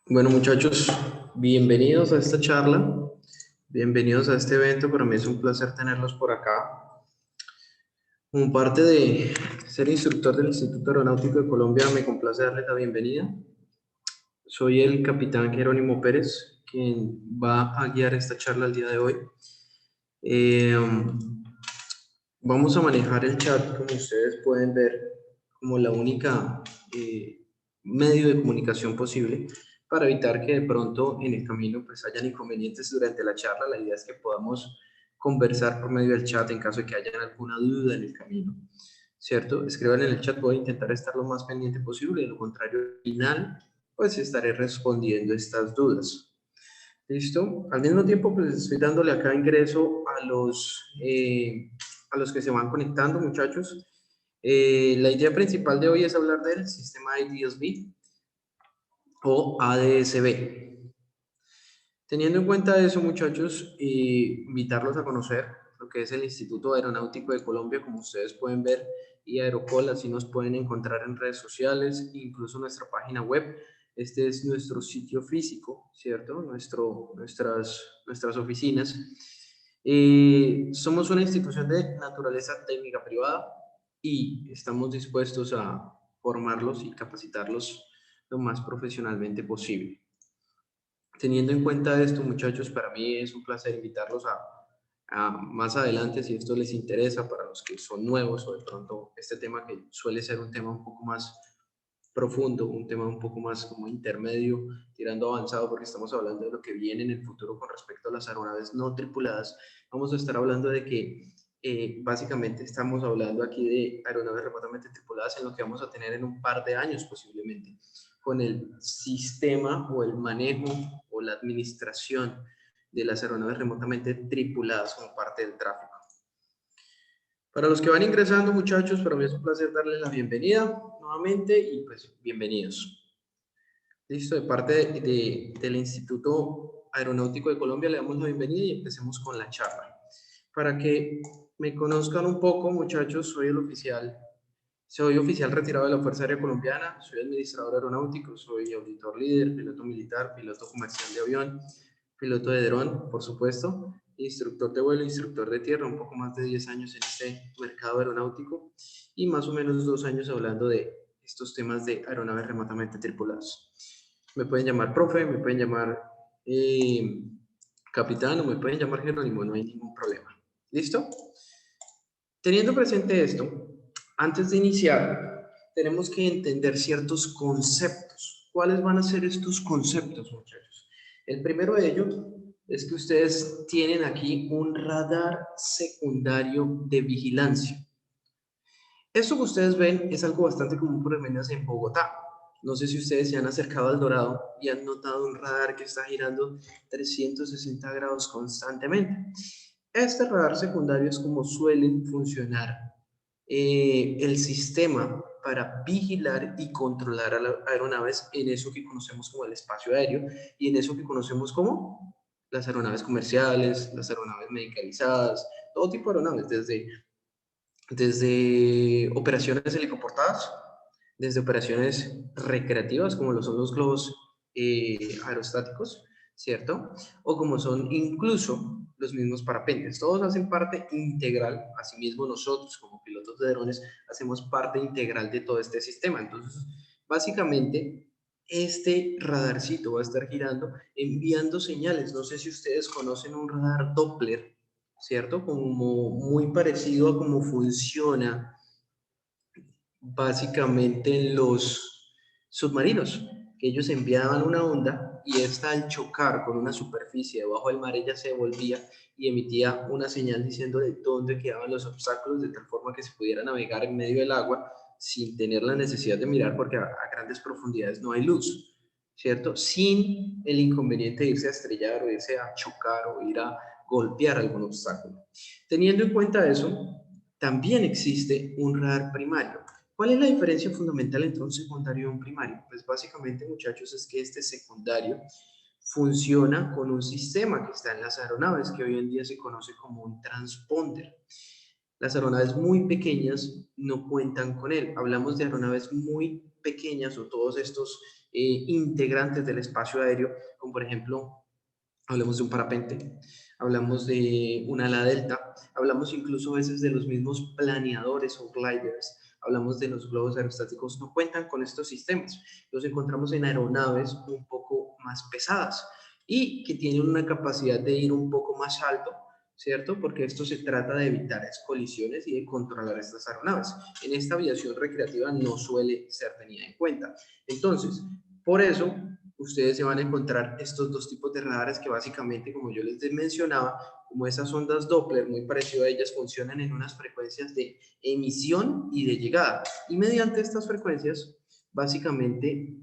Bueno, muchachos, bienvenidos a esta charla, bienvenidos a este evento. Para mí es un placer tenerlos por acá. Como parte de ser instructor del Instituto Aeronáutico de Colombia, me complace darles la bienvenida. Soy el capitán Jerónimo Pérez, quien va a guiar esta charla el día de hoy. Eh, Vamos a manejar el chat, como ustedes pueden ver, como la única medio de comunicación posible para evitar que de pronto en el camino pues hayan inconvenientes durante la charla. La idea es que podamos conversar por medio del chat en caso de que haya alguna duda en el camino, ¿cierto? Escriban en el chat, voy a intentar estar lo más pendiente posible, de lo contrario, al final pues estaré respondiendo estas dudas. ¿Listo? Al mismo tiempo, pues estoy dándole acá ingreso a los que se van conectando, muchachos. La idea principal de hoy es hablar del sistema IDSB o ADSB. Teniendo en cuenta eso, muchachos, invitarlos a conocer lo que es el Instituto Aeronáutico de Colombia, como ustedes pueden ver, y Aerocol, así nos pueden encontrar en redes sociales, incluso nuestra página web. Este es nuestro sitio físico, ¿cierto? Nuestras oficinas. Somos una institución de naturaleza técnica privada y estamos dispuestos a formarlos y capacitarlos lo más profesionalmente posible. Teniendo en cuenta esto, muchachos, para mí es un placer invitarlos a más adelante, si esto les interesa, para los que son nuevos o de pronto este tema que suele ser un tema un poco más profundo, un tema un poco más como intermedio, tirando avanzado, porque estamos hablando de lo que viene en el futuro con respecto a las aeronaves no tripuladas. Vamos a estar hablando de que básicamente estamos hablando aquí de aeronaves remotamente tripuladas en lo que vamos a tener en un par de años posiblemente, con el sistema o el manejo o la administración de las aeronaves remotamente tripuladas como parte del tráfico. Para los que van ingresando, muchachos, para mí es un placer darles la bienvenida nuevamente y pues bienvenidos. Listo, de parte del Instituto Aeronáutico de Colombia le damos la bienvenida y empecemos con la charla. Para que me conozcan un poco, muchachos, soy oficial retirado de la Fuerza Aérea Colombiana, soy administrador aeronáutico, soy auditor líder, piloto militar, piloto comercial de avión, piloto de dron, por supuesto, instructor de vuelo, instructor de tierra, un poco más de 10 años en este mercado aeronáutico y más o menos 2 años hablando de estos temas de aeronaves remotamente tripuladas. Me pueden llamar profe, me pueden llamar eh, capitán o me pueden llamar Jerónimo, no hay ningún problema. ¿Listo? Teniendo presente esto, antes de iniciar, tenemos que entender ciertos conceptos. ¿Cuáles van a ser estos conceptos, muchachos? El primero de ellos es que ustedes tienen aquí un radar secundario de vigilancia. Esto que ustedes ven es algo bastante común por lo menos en Bogotá. No sé si ustedes se han acercado al Dorado y han notado un radar que está girando 360 grados constantemente. Este radar secundario es como suelen funcionar el sistema para vigilar y controlar a las aeronaves en eso que conocemos como el espacio aéreo y en eso que conocemos como las aeronaves comerciales, las aeronaves medicalizadas, todo tipo de aeronaves, desde operaciones helicoportadas, desde operaciones recreativas, como lo son los globos aerostáticos, ¿cierto? O como son incluso los mismos parapentes. Todos hacen parte integral, asimismo nosotros como pilotos de drones hacemos parte integral de todo este sistema. Entonces, básicamente, este radarcito va a estar girando, enviando señales. No sé si ustedes conocen un radar Doppler, ¿cierto? Como muy parecido a cómo funciona básicamente en los submarinos, que ellos enviaban una onda y esta al chocar con una superficie debajo del mar ella se devolvía y emitía una señal diciendo de dónde quedaban los obstáculos de tal forma que se pudiera navegar en medio del agua sin tener la necesidad de mirar porque a grandes profundidades no hay luz, ¿cierto? Sin el inconveniente de irse a estrellar o irse a chocar o ir a golpear algún obstáculo. Teniendo en cuenta eso, también existe un radar primario. ¿Cuál es la diferencia fundamental entre un secundario y un primario? Pues básicamente, muchachos, es que este secundario funciona con un sistema que está en las aeronaves, que hoy en día se conoce como un transponder. Las aeronaves muy pequeñas no cuentan con él. Hablamos de aeronaves muy pequeñas o todos estos integrantes del espacio aéreo, como por ejemplo, hablamos de un parapente, hablamos de una ala delta, hablamos incluso a veces de los mismos planeadores o gliders, hablamos de los globos aerostáticos, no cuentan con estos sistemas. Los encontramos en aeronaves un poco más pesadas y que tienen una capacidad de ir un poco más alto, ¿cierto? Porque esto se trata de evitar colisiones y de controlar estas aeronaves. En esta aviación recreativa no suele ser tenida en cuenta. Entonces, por eso, ustedes se van a encontrar estos dos tipos de radares que básicamente, como yo les mencionaba, como esas ondas Doppler, muy parecido a ellas, funcionan en unas frecuencias de emisión y de llegada. Y mediante estas frecuencias, básicamente,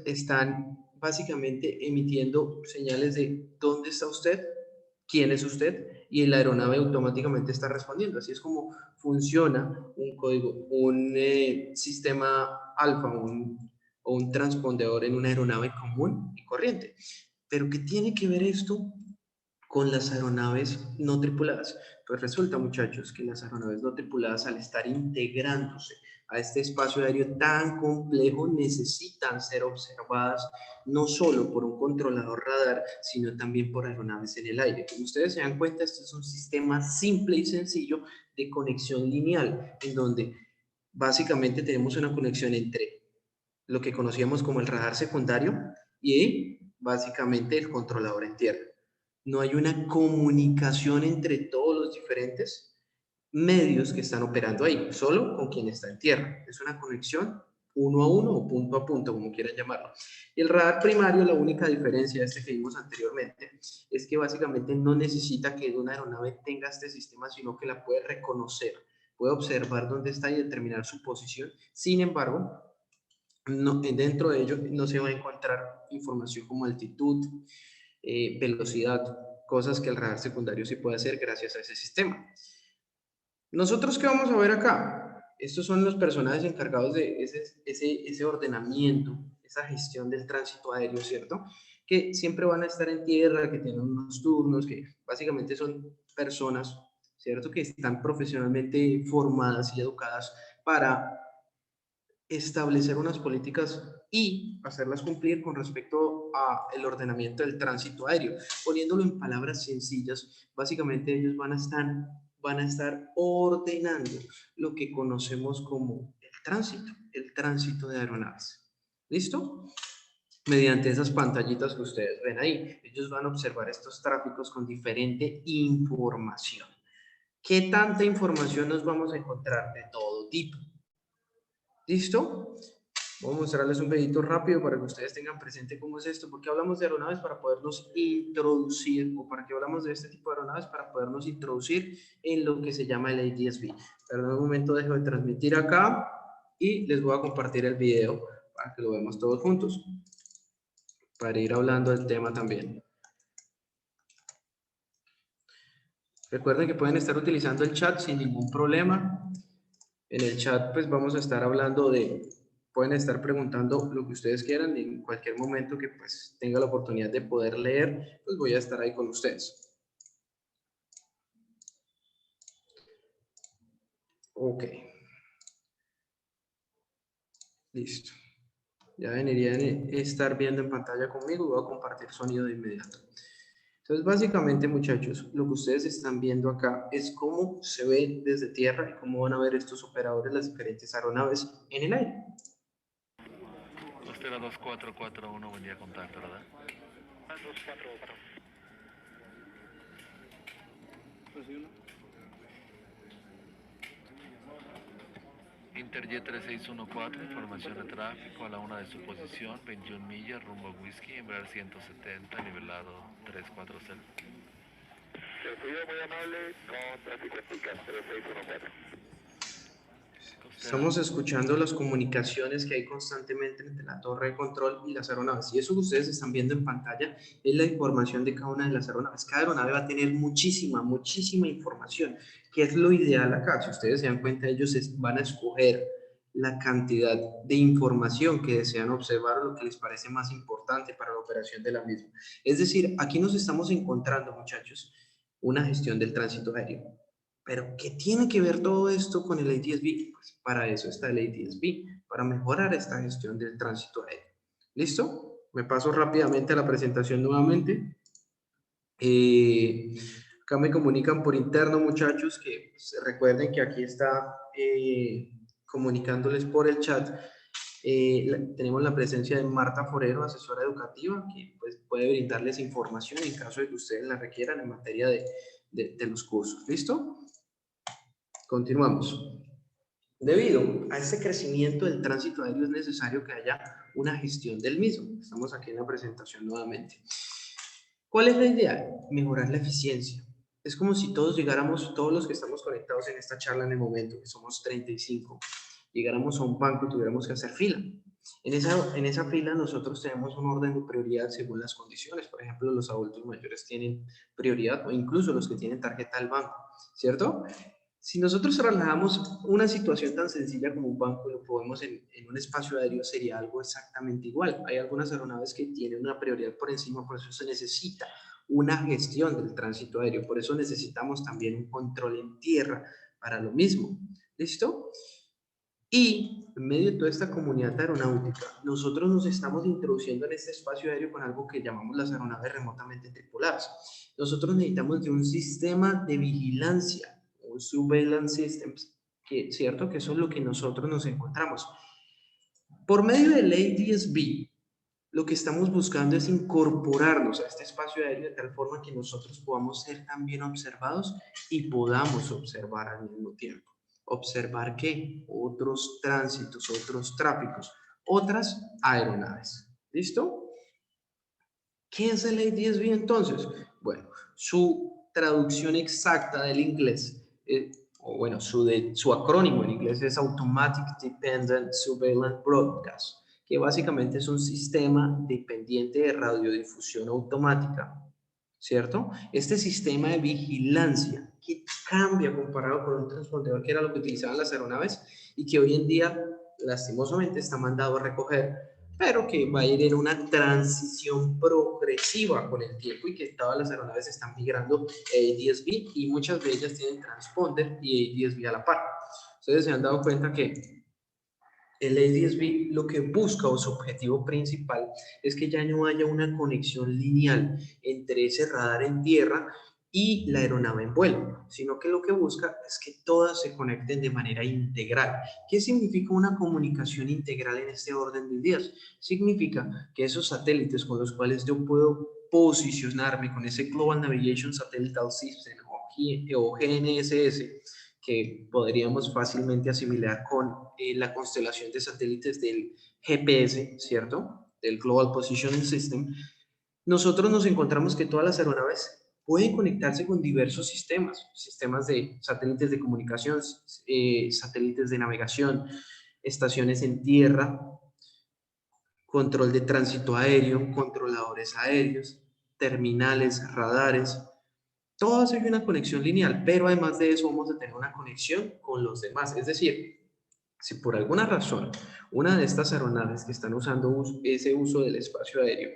están básicamente emitiendo señales de dónde está usted, quién es usted, y la aeronave automáticamente está respondiendo. Así es como funciona un código, un sistema alfa o un transpondedor en una aeronave común y corriente. Pero ¿qué tiene que ver esto con las aeronaves no tripuladas? Pues resulta, muchachos, que las aeronaves no tripuladas, al estar integrándose a este espacio aéreo tan complejo, necesitan ser observadas no solo por un controlador radar, sino también por aeronaves en el aire. Como ustedes se dan cuenta, este es un sistema simple y sencillo de conexión lineal, en donde básicamente tenemos una conexión entre lo que conocíamos como el radar secundario y básicamente el controlador en tierra. No hay una comunicación entre todos los diferentes medios que están operando ahí, solo con quien está en tierra. Es una conexión uno a uno o punto a punto, como quieran llamarlo. Y el radar primario, la única diferencia de este que vimos anteriormente, es que básicamente no necesita que una aeronave tenga este sistema, sino que la puede reconocer, puede observar dónde está y determinar su posición. Sin embargo, no, dentro de ello no se va a encontrar información como altitud, velocidad, cosas que el radar secundario sí puede hacer gracias a ese sistema. ¿Nosotros qué vamos a ver acá? Estos son los personajes encargados de ese ordenamiento, esa gestión del tránsito aéreo, ¿cierto? Que siempre van a estar en tierra, que tienen unos turnos, que básicamente son personas, ¿cierto? Que están profesionalmente formadas y educadas para establecer unas políticas y hacerlas cumplir con respecto al ordenamiento del tránsito aéreo. Poniéndolo en palabras sencillas, básicamente ellos van a estar ordenando lo que conocemos como el tránsito de aeronaves. ¿Listo? Mediante esas pantallitas que ustedes ven ahí, ellos van a observar estos tráficos con diferente información. ¿Qué tanta información nos vamos a encontrar? De todo tipo. ¿Listo? Voy a mostrarles un pedito rápido para que ustedes tengan presente cómo es esto. ¿Por qué hablamos de aeronaves? Para podernos introducir, o para qué hablamos de este tipo de aeronaves, para podernos introducir en lo que se llama el ADS-B. Perdón, un momento, dejo de transmitir acá y les voy a compartir el video para que lo veamos todos juntos, para ir hablando del tema también. Recuerden que pueden estar utilizando el chat sin ningún problema. En el chat pues vamos a estar hablando pueden estar preguntando lo que ustedes quieran y en cualquier momento que pues tenga la oportunidad de poder leer, pues voy a estar ahí con ustedes. Ok. Listo. Ya deberían estar viendo en pantalla conmigo y voy a compartir sonido de inmediato. Entonces, básicamente, muchachos, lo que ustedes están viendo acá es cómo se ve desde tierra y cómo van a ver estos operadores las diferentes aeronaves en el aire. Costera 2441, buen día, contacto, ¿verdad? 244. Interjet 3614, información de tráfico a la 1 de su posición, 21 millas, rumbo Whisky, Embraer 170, nivelado 340. Servicio muy amable, con tráfico en Pica, 3614. Estamos escuchando las comunicaciones que hay constantemente entre la torre de control y las aeronaves. Y eso que ustedes están viendo en pantalla es la información de cada una de las aeronaves. Cada aeronave va a tener muchísima información, que es lo ideal acá. Si ustedes se dan cuenta, ellos van a escoger la cantidad de información que desean observar o lo que les parece más importante para la operación de la misma. Es decir, aquí nos estamos encontrando, muchachos, una gestión del tránsito aéreo. Pero, ¿qué tiene que ver todo esto con el ATSB? Pues para eso está el ATSB, para mejorar esta gestión del tránsito aéreo. ¿Listo? Me paso rápidamente a la presentación nuevamente. Acá me comunican por interno, muchachos, que recuerden que aquí está comunicándoles por el chat. Tenemos la presencia de Marta Forero, asesora educativa, que pues, puede brindarles información en caso de que ustedes la requieran en materia de los cursos. ¿Listo? Continuamos. Debido a este crecimiento del tránsito aéreo es necesario que haya una gestión del mismo. Estamos aquí en la presentación nuevamente. ¿Cuál es la idea? Mejorar la eficiencia. Es como si todos llegáramos, todos los que estamos conectados en esta charla en el momento, que somos 35, llegáramos a un banco y tuviéramos que hacer fila. En esa fila nosotros tenemos un orden de prioridad según las condiciones. Por ejemplo, los adultos mayores tienen prioridad o incluso los que tienen tarjeta del banco, ¿cierto? Si nosotros trasladamos una situación tan sencilla como un banco y lo ponemos en un espacio aéreo, sería algo exactamente igual. Hay algunas aeronaves que tienen una prioridad por encima, por eso se necesita una gestión del tránsito aéreo. Por eso necesitamos también un control en tierra para lo mismo. ¿Listo? Y en medio de toda esta comunidad aeronáutica, nosotros nos estamos introduciendo en este espacio aéreo con algo que llamamos las aeronaves remotamente tripuladas. Nosotros necesitamos de un sistema de vigilancia, un surveillance systems, que cierto que eso es lo que nosotros nos encontramos. Por medio del ADS-B, lo que estamos buscando es incorporarnos a este espacio aéreo de tal forma que nosotros podamos ser también observados y podamos observar al mismo tiempo. ¿Observar qué? Otros tránsitos, otros tráficos, otras aeronaves. ¿Listo? ¿Qué es el ADS-B entonces? Bueno, su traducción exacta del inglés, o bueno, su acrónimo en inglés es Automatic Dependent Surveillance Broadcast, que básicamente es un sistema dependiente de radiodifusión automática, ¿cierto? Este sistema de vigilancia que cambia comparado con un transpondedor que era lo que utilizaban las aeronaves y que hoy en día lastimosamente está mandado a recoger, pero que va a ir en una transición progresiva con el tiempo y que todas las aeronaves están migrando a ADS-B y muchas de ellas tienen transponder y ADS-B a la par. Ustedes se han dado cuenta que el ADS-B lo que busca o su objetivo principal es que ya no haya una conexión lineal entre ese radar en tierra y la aeronave en vuelo, sino que lo que busca es que todas se conecten de manera integral. ¿Qué significa una comunicación integral en este orden de ideas? Significa que esos satélites con los cuales yo puedo posicionarme con ese Global Navigation Satellite System o GNSS, que podríamos fácilmente asimilar con la constelación de satélites del GPS, ¿cierto? Del Global Positioning System. Nosotros nos encontramos que todas las aeronaves pueden conectarse con diversos sistemas de satélites de comunicación, satélites de navegación, estaciones en tierra, control de tránsito aéreo, controladores aéreos, terminales, radares. Todas hay una conexión lineal, pero además de eso vamos a tener una conexión con los demás. Es decir, si por alguna razón una de estas aeronaves que están usando ese uso del espacio aéreo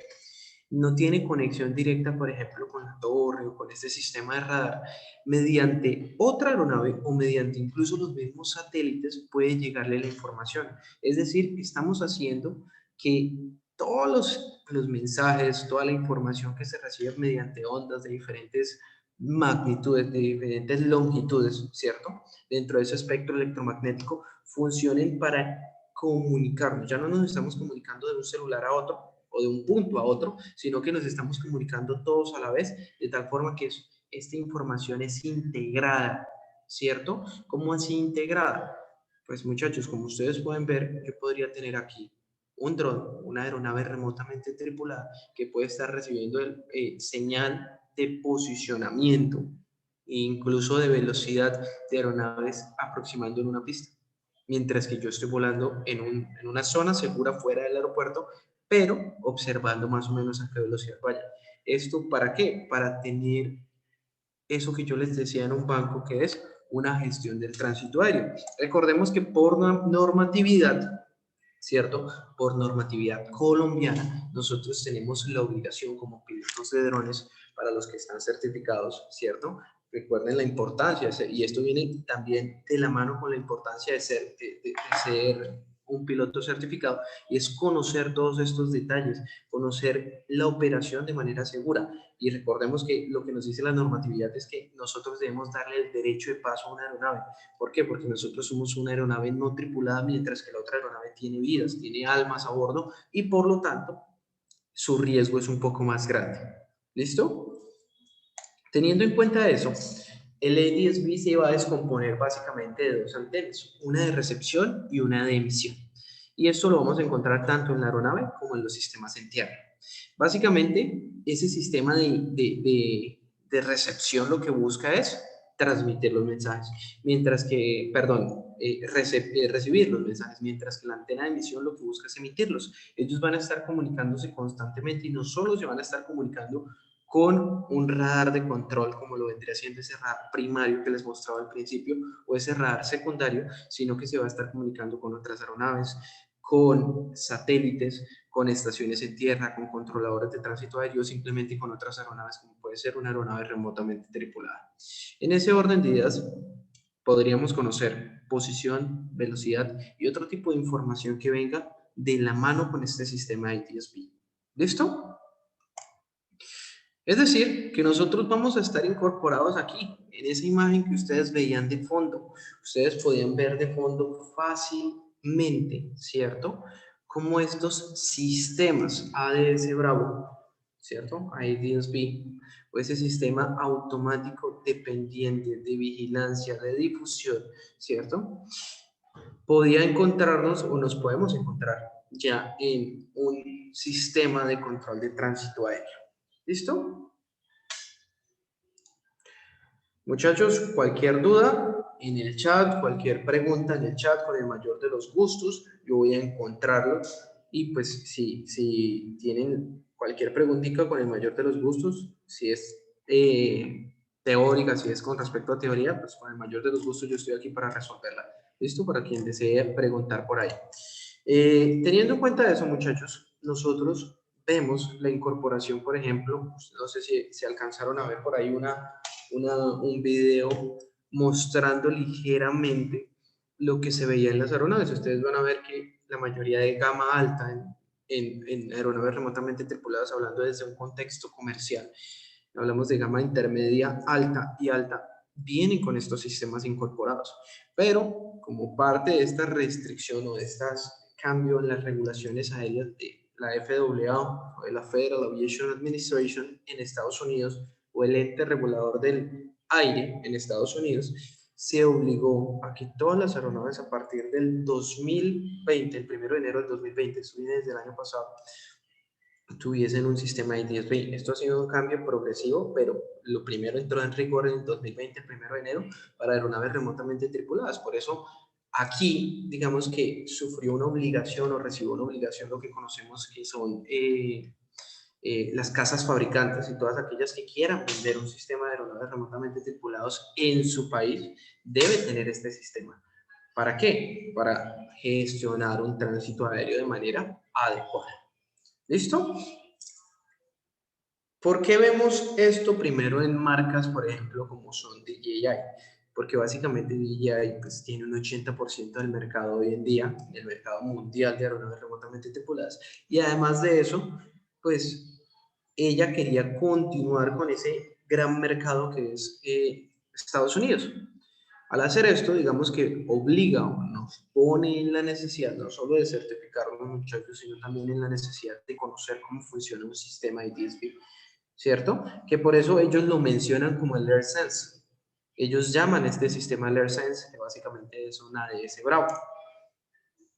no tiene conexión directa, por ejemplo, con la torre o con este sistema de radar, mediante otra aeronave o mediante incluso los mismos satélites puede llegarle la información. Es decir, estamos haciendo que todos los mensajes, toda la información que se recibe mediante ondas de diferentes magnitudes, de diferentes longitudes, ¿cierto? Dentro de ese espectro electromagnético, funcionen para comunicarnos. Ya no nos estamos comunicando de un celular a otro o de un punto a otro, sino que nos estamos comunicando todos a la vez, de tal forma que esta información es integrada, ¿cierto? ¿Cómo así integrada? Pues muchachos, como ustedes pueden ver, yo podría tener aquí un dron, una aeronave remotamente tripulada que puede estar recibiendo señal de posicionamiento e incluso de velocidad de aeronaves aproximando en una pista, mientras que yo estoy volando en una zona segura fuera del aeropuerto, pero observando más o menos a qué velocidad vaya. ¿Esto para qué? Para tener eso que yo les decía en un banco, que es una gestión del tránsito aéreo. Recordemos que por normatividad, ¿cierto? Por normatividad colombiana, nosotros tenemos la obligación como pilotos de drones para los que están certificados, ¿cierto? Recuerden la importancia, y esto viene también de la mano con la importancia de ser un piloto certificado, y es conocer todos estos detalles, conocer la operación de manera segura. Y recordemos que lo que nos dice la normatividad es que nosotros debemos darle el derecho de paso a una aeronave. ¿Por qué? Porque nosotros somos una aeronave no tripulada, mientras que la otra aeronave tiene vidas, tiene almas a bordo, y por lo tanto su riesgo es un poco más grande. ¿Listo? Teniendo en cuenta eso, el ADS-B se va a descomponer básicamente de dos antenas, una de recepción y una de emisión. Y esto lo vamos a encontrar tanto en la aeronave como en los sistemas en tierra. Básicamente, ese sistema de recepción lo que busca es transmitir los mensajes, mientras que, recibir los mensajes, mientras que la antena de emisión lo que busca es emitirlos. Ellos van a estar comunicándose constantemente y no solo se van a estar comunicando con un radar de control, como lo vendría siendo ese radar primario que les mostraba al principio, o ese radar secundario, sino que se va a estar comunicando con otras aeronaves, con satélites, con estaciones en tierra, con controladores de tránsito aéreo, simplemente con otras aeronaves, como puede ser una aeronave remotamente tripulada. En ese orden de ideas, podríamos conocer posición, velocidad y otro tipo de información que venga de la mano con este sistema ADS-B. ¿Listo? Es decir, que nosotros vamos a estar incorporados aquí, en esa imagen que ustedes veían de fondo. Ustedes podían ver de fondo fácilmente, ¿cierto? Cómo estos sistemas ADS Bravo, ¿cierto? ADS-B, o ese sistema automático dependiente de vigilancia, de difusión, ¿cierto? Podía encontrarnos o nos podemos encontrar ya en un sistema de control de tránsito aéreo. ¿Listo? Muchachos, cualquier duda en el chat, cualquier pregunta en el chat, con el mayor de los gustos, yo voy a encontrarlo. Y pues si tienen cualquier preguntita, con el mayor de los gustos, si es teórica, si es con respecto a teoría, pues con el mayor de los gustos yo estoy aquí para resolverla. ¿Listo? Para quien desee preguntar por ahí. Teniendo en cuenta eso, muchachos, nosotros vemos la incorporación, por ejemplo, no sé si alcanzaron a ver por ahí un video mostrando ligeramente lo que se veía en las aeronaves. Ustedes van a ver que la mayoría de gama alta en aeronaves remotamente tripuladas, hablando desde un contexto comercial, hablamos de gama intermedia, alta y alta, vienen con estos sistemas incorporados. Pero como parte de esta restricción o de estos cambios en las regulaciones aéreas de la FAA o de la Federal Aviation Administration en Estados Unidos, o el ente regulador del aire en Estados Unidos, se obligó a que todas las aeronaves a partir del 2020, el 1 de enero del 2020, esto viene desde el año pasado, tuviesen un sistema ADS-B. Esto ha sido un cambio progresivo, pero lo primero entró en rigor en el 2020, el 1 de enero, para aeronaves remotamente tripuladas. Por eso aquí, digamos que sufrió una obligación o recibió una obligación lo que conocemos que son las casas fabricantes y todas aquellas que quieran vender un sistema de aeronaves remotamente tripulados en su país, deben tener este sistema. ¿Para qué? Para gestionar un tránsito aéreo de manera adecuada. ¿Listo? ¿Por qué vemos esto primero en marcas, por ejemplo, como son DJI? Porque básicamente DJI pues, tiene un 80% del mercado hoy en día, del mercado mundial de aeronaves remotamente tripuladas. Y además de eso, pues ella quería continuar con ese gran mercado que es Estados Unidos. Al hacer esto, digamos que obliga o nos pone en la necesidad no solo de certificar a los muchachos, sino también en la necesidad de conocer cómo funciona un sistema IDSB, ¿cierto? Que por eso ellos lo mencionan como el AirSense. Ellos llaman este sistema el AirSense, que básicamente es una ADS Bravo.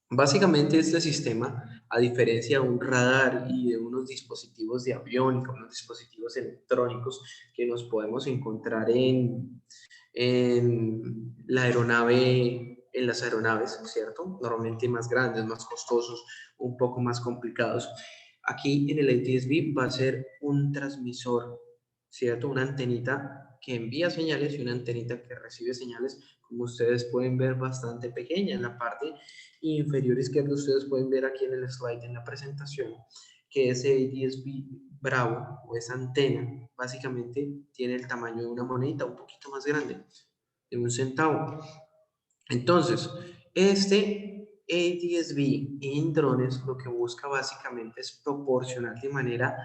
Básicamente este sistema, a diferencia de un radar y de unos dispositivos de aviónica, unos dispositivos electrónicos que nos podemos encontrar en la aeronave, en las aeronaves, ¿cierto? Normalmente más grandes, más costosos, un poco más complicados. Aquí en el ADS-B va a ser un transmisor, ¿cierto? Una antenita que envía señales y una antenita que recibe señales, como ustedes pueden ver, bastante pequeña. En la parte inferior izquierda ustedes pueden ver aquí en el slide en la presentación que ese ADS-B Bravo o esa antena básicamente tiene el tamaño de una monedita, un poquito más grande, de 1 centavo. Entonces, este ADS-B en drones lo que busca básicamente es proporcionar de manera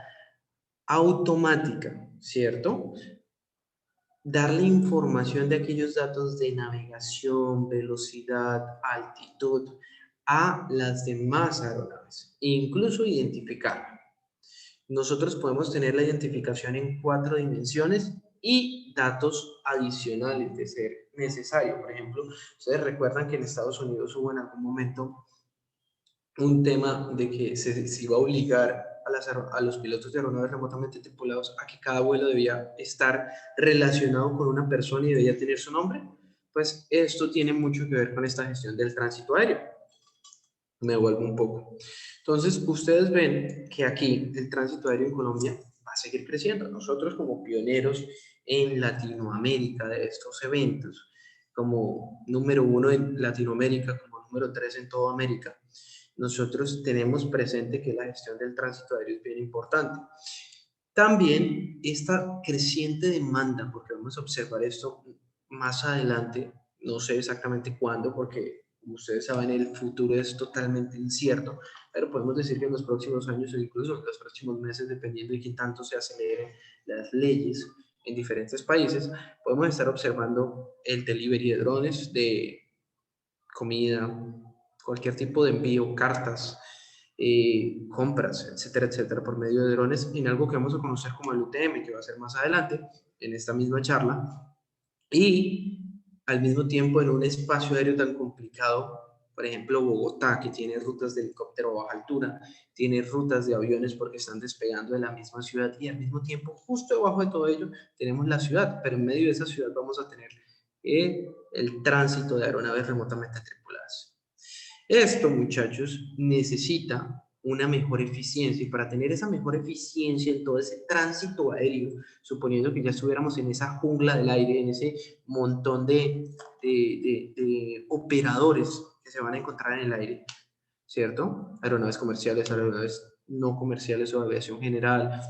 automática, ¿cierto? Darle información de aquellos datos de navegación, velocidad, altitud a las demás aeronaves, incluso identificar. Nosotros podemos tener la identificación en 4 dimensiones y datos adicionales de ser necesario. Por ejemplo, ustedes recuerdan que en Estados Unidos hubo en algún momento un tema de que se iba a obligar a los pilotos de aeronaves remotamente tripulados a que cada vuelo debía estar relacionado con una persona y debía tener su nombre. Pues esto tiene mucho que ver con esta gestión del tránsito aéreo. Me vuelvo un poco. Entonces, ustedes ven que aquí el tránsito aéreo en Colombia va a seguir creciendo. Nosotros como pioneros en Latinoamérica de estos eventos, como número 1 en Latinoamérica, como número 3 en toda América, nosotros tenemos presente que la gestión del tránsito aéreo es bien importante. También esta creciente demanda, porque vamos a observar esto más adelante, no sé exactamente cuándo, porque como ustedes saben, el futuro es totalmente incierto, pero podemos decir que en los próximos años o incluso en los próximos meses, dependiendo de qué tanto se aceleren las leyes en diferentes países, podemos estar observando el delivery de drones, de comida, cualquier tipo de envío, cartas, compras, etcétera, etcétera, por medio de drones, en algo que vamos a conocer como el UTM, que va a ser más adelante en esta misma charla, y al mismo tiempo en un espacio aéreo tan complicado, por ejemplo Bogotá, que tiene rutas de helicóptero a baja altura, tiene rutas de aviones porque están despegando de la misma ciudad, y al mismo tiempo, justo debajo de todo ello, tenemos la ciudad, pero en medio de esa ciudad vamos a tener el tránsito de aeronaves remotamente tripuladas. Esto, muchachos, necesita una mejor eficiencia, y para tener esa mejor eficiencia en todo ese tránsito aéreo, suponiendo que ya estuviéramos en esa jungla del aire, en ese montón de operadores que se van a encontrar en el aire, ¿cierto? Aeronaves comerciales, aeronaves no comerciales o aviación general,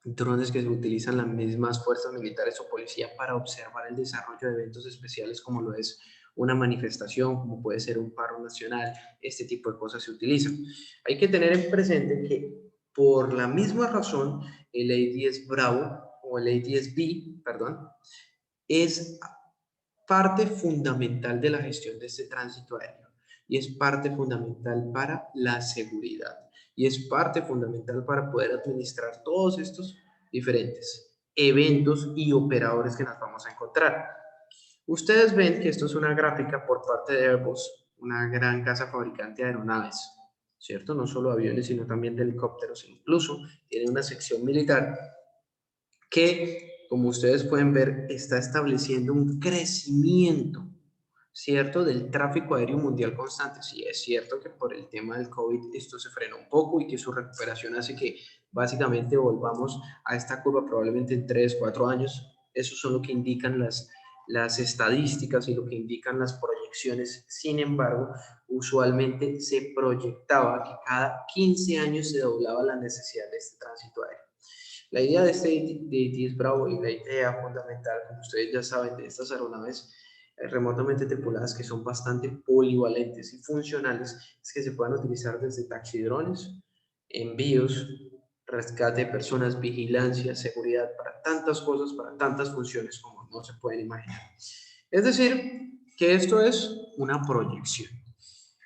drones que se utilizan las mismas fuerzas militares o policía para observar el desarrollo de eventos especiales como lo es una manifestación, como puede ser un paro nacional, este tipo de cosas se utilizan. Hay que tener en presente que por la misma razón el A-10 Bravo o el A-10B, perdón, es parte fundamental de la gestión de este tránsito aéreo y es parte fundamental para la seguridad y es parte fundamental para poder administrar todos estos diferentes eventos y operadores que nos vamos a encontrar. Ustedes ven que esto es una gráfica por parte de Airbus, una gran casa fabricante de aeronaves, ¿cierto? No solo aviones, sino también de helicópteros. Incluso tiene una sección militar que, como ustedes pueden ver, está estableciendo un crecimiento, ¿cierto?, del tráfico aéreo mundial constante. Sí, es cierto que por el tema del COVID esto se frenó un poco y que su recuperación hace que básicamente volvamos a esta curva probablemente en 3, 4 años. Eso son lo que indican las estadísticas y lo que indican las proyecciones. Sin embargo, usualmente se proyectaba que cada 15 años se doblaba la necesidad de este tránsito aéreo. La idea de este AT-10 Bravo y la idea fundamental, como ustedes ya saben, de estas aeronaves remotamente tripuladas que son bastante polivalentes y funcionales, es que se puedan utilizar desde taxidrones, envíos, rescate de personas, vigilancia, seguridad, para tantas cosas, para tantas funciones como no se pueden imaginar. Es decir, que esto es una proyección.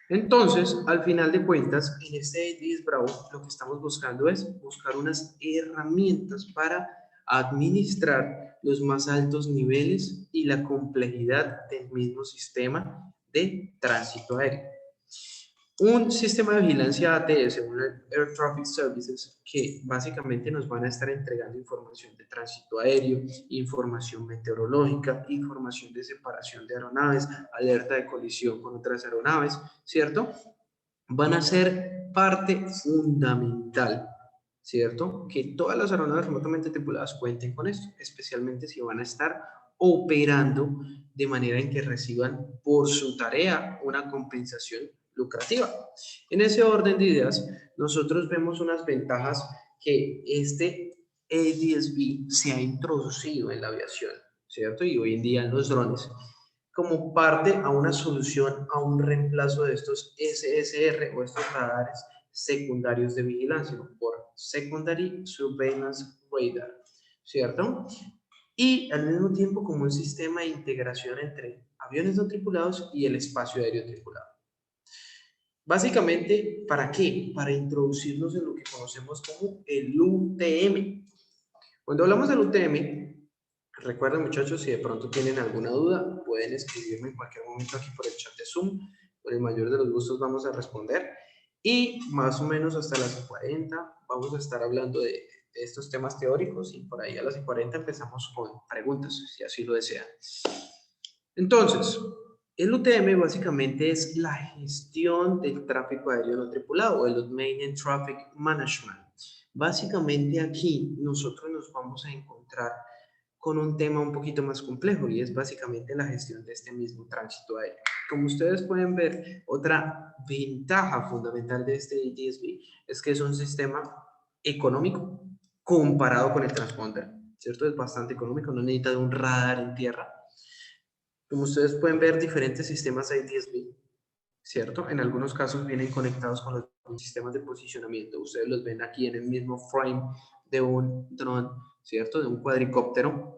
Entonces, al final de cuentas, en este A-10 Bravo lo que estamos buscando es buscar unas herramientas para administrar los más altos niveles y la complejidad del mismo sistema de tránsito aéreo. Un sistema de vigilancia ATS, un Air Traffic Services, que básicamente nos van a estar entregando información de tránsito aéreo, información meteorológica, información de separación de aeronaves, alerta de colisión con otras aeronaves, ¿cierto? Van a ser parte fundamental, ¿cierto? Que todas las aeronaves remotamente tripuladas cuenten con esto, especialmente si van a estar operando de manera en que reciban por su tarea una compensación lucrativa. En ese orden de ideas, nosotros vemos unas ventajas que este ADS-B se ha introducido en la aviación, ¿cierto? Y hoy en día en los drones, como parte a una solución a un reemplazo de estos SSR o estos radares secundarios de vigilancia por Secondary Surveillance Radar, ¿cierto? Y al mismo tiempo como un sistema de integración entre aviones no tripulados y el espacio aéreo tripulado. Básicamente, ¿para qué? Para introducirnos en lo que conocemos como el UTM. Cuando hablamos del UTM, recuerden muchachos, si de pronto tienen alguna duda, pueden escribirme en cualquier momento aquí por el chat de Zoom. Con el mayor de los gustos vamos a responder. Y más o menos hasta las 40 vamos a estar hablando de estos temas teóricos y por ahí a las 40 empezamos con preguntas, si así lo desean. Entonces, el UTM básicamente es la gestión del tráfico aéreo no tripulado o el Main Traffic Management. Básicamente aquí nosotros nos vamos a encontrar con un tema un poquito más complejo y es básicamente la gestión de este mismo tránsito aéreo. Como ustedes pueden ver, otra ventaja fundamental de este ADS-B es que es un sistema económico comparado con el transponder, ¿cierto? Es bastante económico, no necesita de un radar en tierra. Como ustedes pueden ver, diferentes sistemas ADS-B, ¿cierto? En algunos casos vienen conectados con los sistemas de posicionamiento. Ustedes los ven aquí en el mismo frame de un dron, ¿cierto? De un cuadricóptero.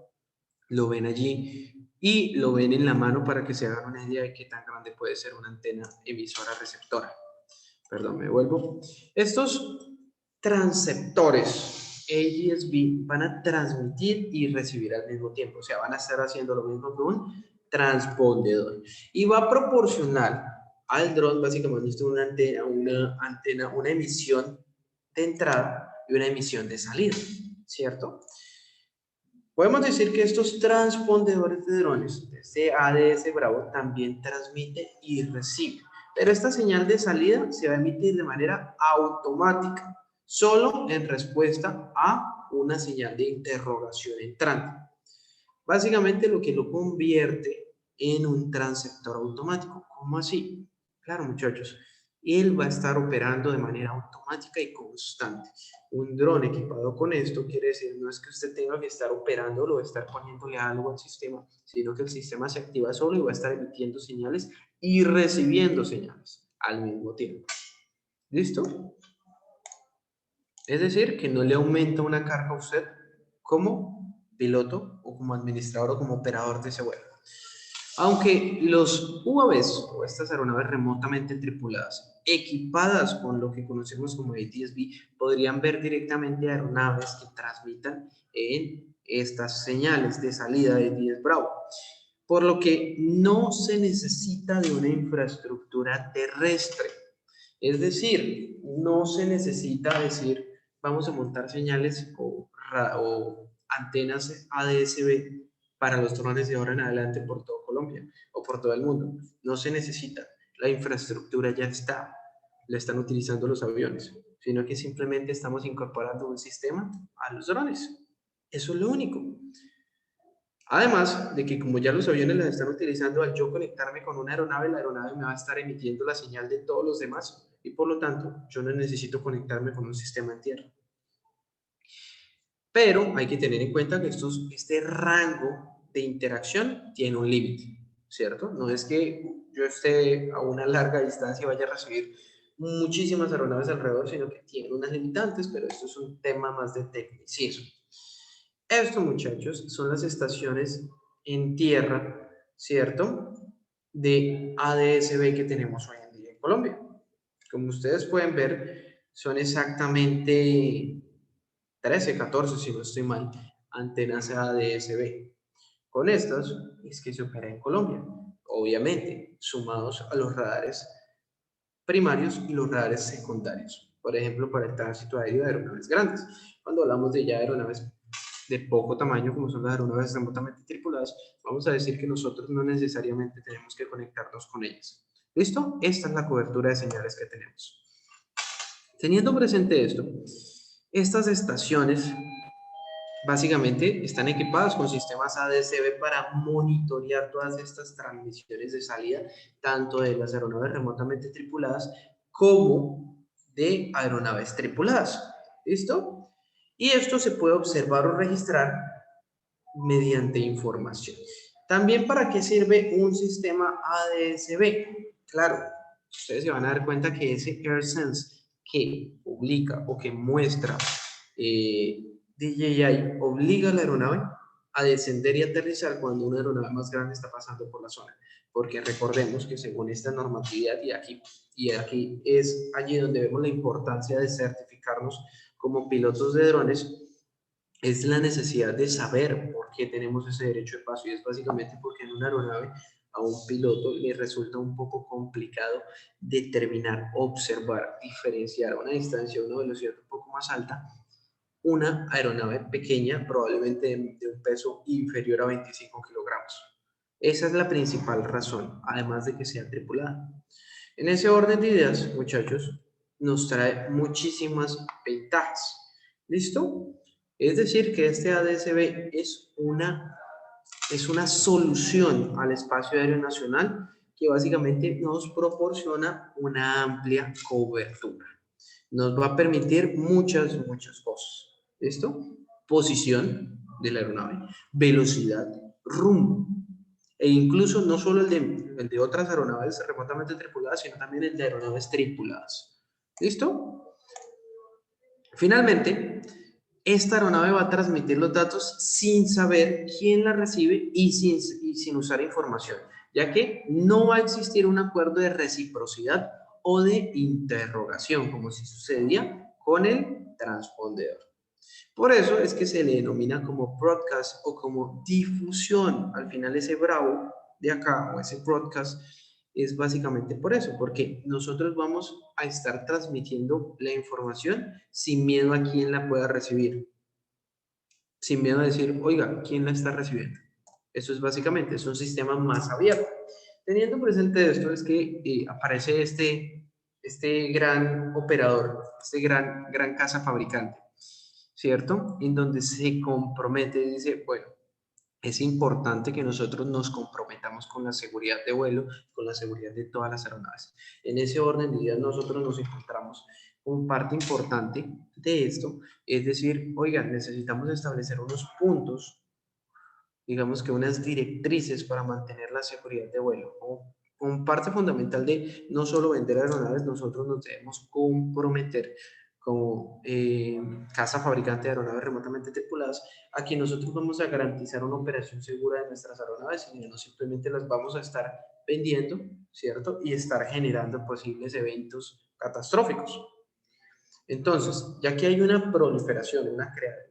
Lo ven allí y lo ven en la mano para que se hagan una idea de qué tan grande puede ser una antena emisora receptora. Perdón, me vuelvo. Estos transceptores ADS-B van a transmitir y recibir al mismo tiempo. O sea, van a estar haciendo lo mismo que un transpondedor. Y va a proporcionar al dron básicamente una emisión de entrada y una emisión de salida, ¿cierto? Podemos decir que estos transpondedores de drones, este ADS Bravo, también transmite y recibe. Pero esta señal de salida se va a emitir de manera automática, solo en respuesta a una señal de interrogación entrante. Básicamente lo que lo convierte en un transceptor automático. ¿Cómo así? Claro, muchachos, él va a estar operando de manera automática y constante. Un dron equipado con esto quiere decir, no es que usted tenga que estar operándolo o estar poniéndole algo al sistema, sino que el sistema se activa solo y va a estar emitiendo señales y recibiendo señales al mismo tiempo. ¿Listo? Es decir, que no le aumenta una carga a usted como piloto o como administrador o como operador de ese vuelo. Aunque los UAVs o estas aeronaves remotamente tripuladas, equipadas con lo que conocemos como ADS-B, podrían ver directamente aeronaves que transmitan en estas señales de salida de ADS Bravo. Por lo que no se necesita de una infraestructura terrestre. Es decir, no se necesita decir, vamos a montar señales o antenas ADS-B para los drones de ahora en adelante por todo Colombia o por todo el mundo. No se necesita. La infraestructura ya está. La están utilizando los aviones, sino que simplemente estamos incorporando un sistema a los drones. Eso es lo único. Además de que como ya los aviones las están utilizando, al yo conectarme con una aeronave, la aeronave me va a estar emitiendo la señal de todos los demás y por lo tanto yo no necesito conectarme con un sistema en tierra. Pero hay que tener en cuenta que este rango de interacción tiene un límite, ¿cierto? No es que yo esté a una larga distancia y vaya a recibir muchísimas aeronaves alrededor, sino que tiene unas limitantes, pero esto es un tema más de tecnicismo. Esto, muchachos, son las estaciones en tierra, ¿cierto? De ADS-B que tenemos hoy en día en Colombia. Como ustedes pueden ver, son exactamente 13, 14, si no estoy mal, antenas ADS-B. Con estas es que se opera en Colombia, obviamente, sumados a los radares primarios y los radares secundarios. Por ejemplo, para el tránsito aéreo de aeronaves grandes. Cuando hablamos de ya aeronaves de poco tamaño, como son las aeronaves remotamente tripuladas, vamos a decir que nosotros no necesariamente tenemos que conectarnos con ellas. ¿Listo? Esta es la cobertura de señales que tenemos. Teniendo presente esto, Estas estaciones básicamente están equipadas con sistemas ADS-B para monitorear todas estas transmisiones de salida, tanto de las aeronaves remotamente tripuladas como de aeronaves tripuladas. ¿Listo? Y esto se puede observar o registrar mediante información. También, ¿para qué sirve un sistema ADS-B? Claro, ustedes se van a dar cuenta que ese AirSense que publica o que muestra DJI obliga a la aeronave a descender y aterrizar cuando una aeronave más grande está pasando por la zona. Porque recordemos que según esta normatividad, y aquí es allí donde vemos la importancia de certificarnos como pilotos de drones, es la necesidad de saber por qué tenemos ese derecho de paso, y es básicamente porque en una aeronave a un piloto le resulta un poco complicado determinar, observar, diferenciar a una distancia, a una velocidad un poco más alta, una aeronave pequeña, probablemente de un peso inferior a 25 kilogramos. Esa es la principal razón, además de que sea tripulada. En ese orden de ideas, muchachos, nos trae muchísimas ventajas. ¿Listo? Es decir, que este ADS-B es una solución al espacio aéreo nacional que básicamente nos proporciona una amplia cobertura. Nos va a permitir muchas cosas. ¿Listo? Posición de la aeronave, velocidad, rumbo, e incluso no solo el de otras aeronaves remotamente tripuladas, sino también el de aeronaves tripuladas. ¿Listo? Finalmente, esta aeronave va a transmitir los datos sin saber quién la recibe y sin usar información, ya que no va a existir un acuerdo de reciprocidad o de interrogación, como si sucedía con el transpondedor. Por eso es que se le denomina como broadcast o como difusión. Al final ese bravo de acá o ese broadcast es básicamente por eso, porque nosotros vamos a estar transmitiendo la información sin miedo a quién la pueda recibir, sin miedo a decir, oiga, ¿quién la está recibiendo? Eso es básicamente, es un sistema más abierto. Teniendo presente esto es que aparece este gran operador, este gran casa fabricante, ¿cierto? En donde se compromete, dice, bueno, es importante que nosotros nos comprometamos con la seguridad de vuelo, con la seguridad de todas las aeronaves. En ese orden de ideas nosotros nos encontramos con parte importante de esto, es decir, oigan, necesitamos establecer unos puntos, digamos que unas directrices para mantener la seguridad de vuelo. Como parte fundamental de no solo vender aeronaves, nosotros nos debemos comprometer como casa fabricante de aeronaves remotamente tripuladas, a que nosotros vamos a garantizar una operación segura de nuestras aeronaves y no simplemente las vamos a estar vendiendo, ¿cierto? Y estar generando posibles eventos catastróficos. Entonces, ya que hay una proliferación,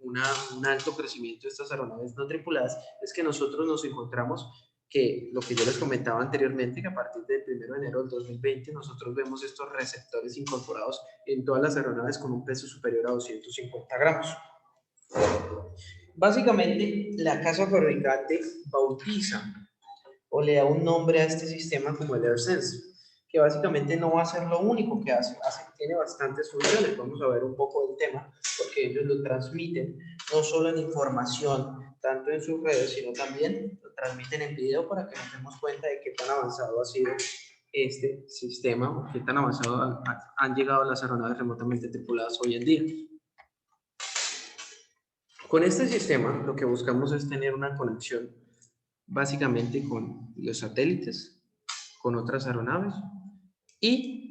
un alto crecimiento de estas aeronaves no tripuladas, es que nosotros nos encontramos que lo que yo les comentaba anteriormente, que a partir del 1 de enero del 2020 nosotros vemos estos receptores incorporados en todas las aeronaves con un peso superior a 250 gramos. Básicamente, la casa fabricante bautiza o le da un nombre a este sistema como el AirSense, que básicamente no va a ser lo único que hace, tiene bastantes funciones. Vamos a ver un poco del tema, porque ellos lo transmiten no solo en información, tanto en sus redes, sino también lo transmiten en video para que nos demos cuenta de qué tan avanzado ha sido este sistema, o qué tan avanzado han llegado las aeronaves remotamente tripuladas hoy en día. Con este sistema lo que buscamos es tener una conexión básicamente con los satélites, con otras aeronaves y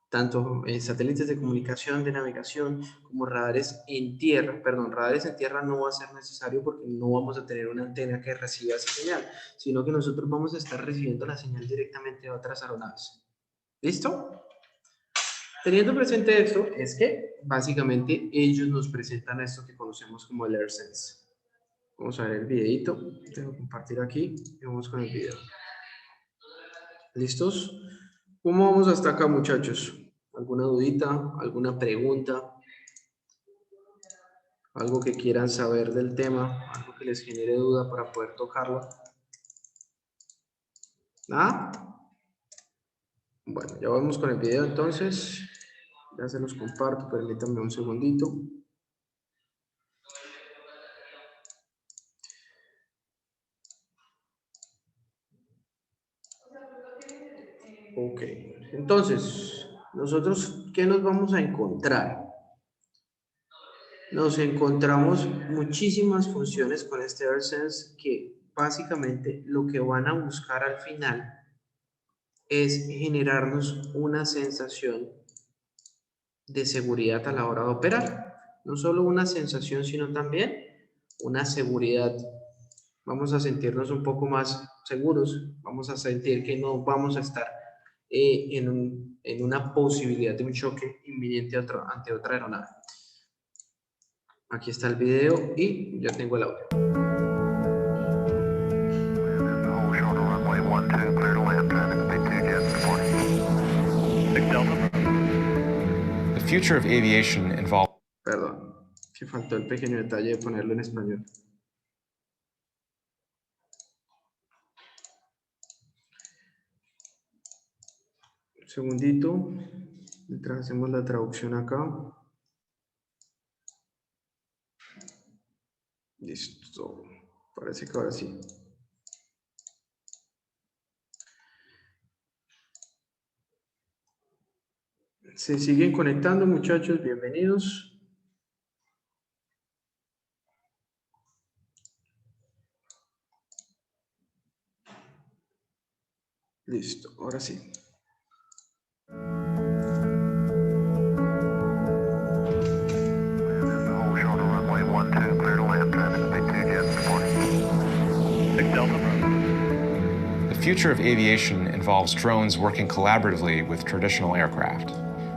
tanto satélites de comunicación, de navegación, como radares en tierra. Perdón, radares en tierra no va a ser necesario porque no vamos a tener una antena que reciba esa señal, sino que nosotros vamos a estar recibiendo la señal directamente de otras aeronaves. ¿Listo? Teniendo presente esto, es que básicamente ellos nos presentan esto que conocemos como el AirSense. Vamos a ver el videito, tengo que compartir aquí y vamos con el video. ¿Listos? ¿Cómo vamos hasta acá, muchachos? ¿Alguna dudita? ¿Alguna pregunta? ¿Algo que quieran saber del tema? ¿Algo que les genere duda para poder tocarlo? ¿Ah? Bueno, ya vamos con el video entonces. Ya se los comparto, permítanme un segundito. Ok, entonces, nosotros, ¿qué nos vamos a encontrar? Nos encontramos muchísimas funciones con este AirSense que básicamente lo que van a buscar al final es generarnos una sensación de seguridad a la hora de operar. No solo una sensación, sino también una seguridad. Vamos a sentirnos un poco más seguros, vamos a sentir que no vamos a estar en una posibilidad de un choque inminente ante otra aeronave. Aquí está el video y ya tengo el audio. The future of aviation involves... Perdón, que faltó el pequeño detalle de ponerlo en español. Un segundito, mientras hacemos la traducción acá. Listo, parece que ahora sí. Se siguen conectando, muchachos, bienvenidos. Listo, ahora sí. The future of aviation involves drones working collaboratively with traditional aircraft.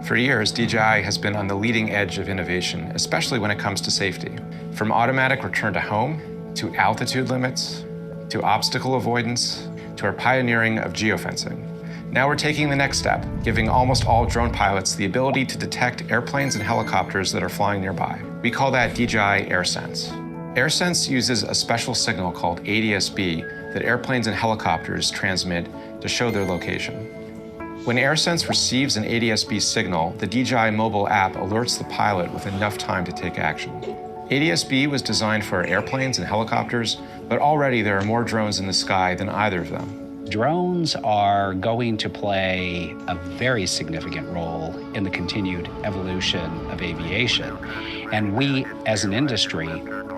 For years, DJI has been on the leading edge of innovation, especially when it comes to safety. From automatic return to home, to altitude limits, to obstacle avoidance, to our pioneering of geofencing. Now we're taking the next step, giving almost all drone pilots the ability to detect airplanes and helicopters that are flying nearby. We call that DJI AirSense. AirSense uses a special signal called ADS-B that airplanes and helicopters transmit to show their location. When AirSense receives an ADS-B signal, the DJI mobile app alerts the pilot with enough time to take action. ADS-B was designed for airplanes and helicopters, but already there are more drones in the sky than either of them. Drones are going to play a very significant role in the continued evolution of aviation. And we, as an industry,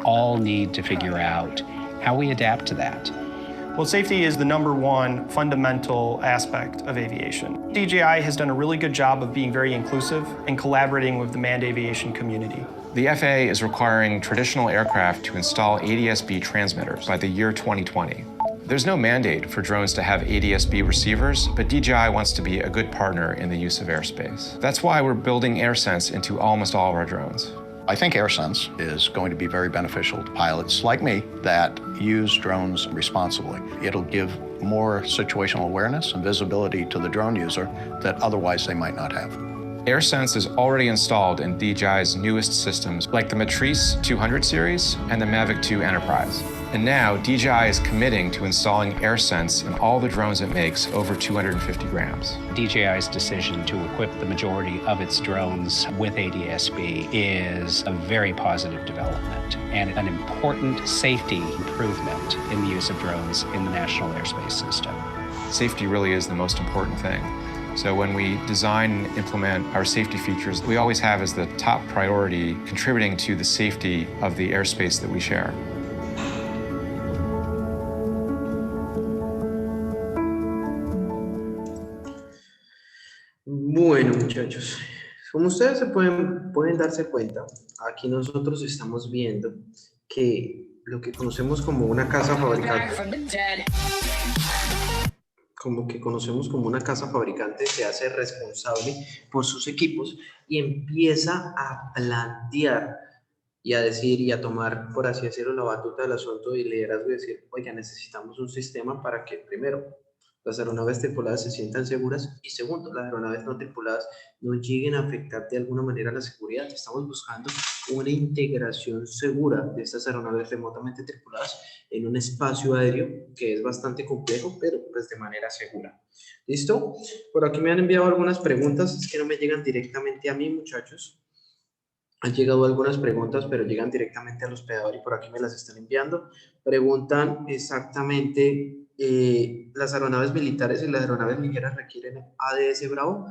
all need to figure out how we adapt to that. Well, safety is the #1 fundamental aspect of aviation. DJI has done a really good job of being very inclusive and collaborating with the manned aviation community. The FAA is requiring traditional aircraft to install ADS-B transmitters by the year 2020. There's no mandate for drones to have ADS-B receivers, but DJI wants to be a good partner in the use of airspace. That's why we're building AirSense into almost all of our drones. I think AirSense is going to be very beneficial to pilots like me that use drones responsibly. It'll give more situational awareness and visibility to the drone user that otherwise they might not have. AirSense is already installed in DJI's newest systems like the Matrice 200 series and the Mavic 2 Enterprise. And now DJI is committing to installing AirSense in all the drones it makes over 250 grams. DJI's decision to equip the majority of its drones with ADS-B is a very positive development and an important safety improvement in the use of drones in the national airspace system. Safety really is the most important thing. So when we design and implement our safety features, we always have as the top priority contributing to the safety of the airspace that we share. Bueno, muchachos, como ustedes pueden darse cuenta, aquí nosotros estamos viendo que lo que conocemos como una casa fabricante, se hace responsable por sus equipos y empieza a plantear y a decir y a tomar, por así decirlo, la batuta del asunto y liderazgo y decir, oiga, necesitamos un sistema para que, primero, las aeronaves tripuladas se sientan seguras y segundo, las aeronaves no tripuladas no lleguen a afectar de alguna manera la seguridad. Estamos buscando una integración segura de estas aeronaves remotamente tripuladas en un espacio aéreo que es bastante complejo, pero pues de manera segura. ¿Listo? Por aquí me han enviado algunas preguntas, es que no me llegan directamente a mí, muchachos. Han llegado algunas preguntas, pero llegan directamente al hospedador y por aquí me las están enviando. Preguntan exactamente las aeronaves militares y las aeronaves ligeras requieren ADS Bravo.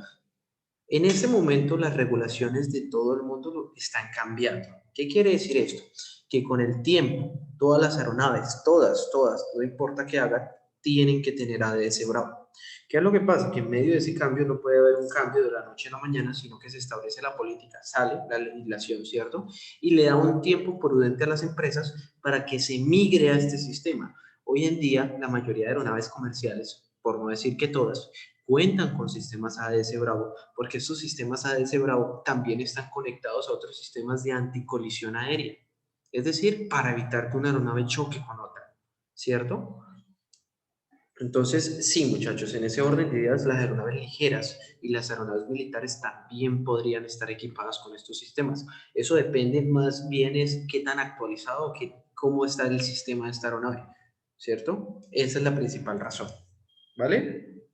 En ese momento las regulaciones de todo el mundo están cambiando. ¿Qué quiere decir esto? Que con el tiempo todas las aeronaves, todas, no importa qué hagan, tienen que tener ADS Bravo. ¿Qué es lo que pasa? Que en medio de ese cambio no puede haber un cambio de la noche a la mañana, sino que se establece la política, sale la legislación, ¿cierto? Y le da un tiempo prudente a las empresas para que se migre a este sistema. Hoy en día, la mayoría de aeronaves comerciales, por no decir que todas, cuentan con sistemas ADS Bravo, porque estos sistemas ADS Bravo también están conectados a otros sistemas de anticolisión aérea. Es decir, para evitar que una aeronave choque con otra, ¿cierto? Entonces, sí, muchachos, en ese orden de ideas, las aeronaves ligeras y las aeronaves militares también podrían estar equipadas con estos sistemas. Eso depende más bien es qué tan actualizado, cómo está el sistema de esta aeronave, ¿cierto? Esa es la principal razón, ¿vale?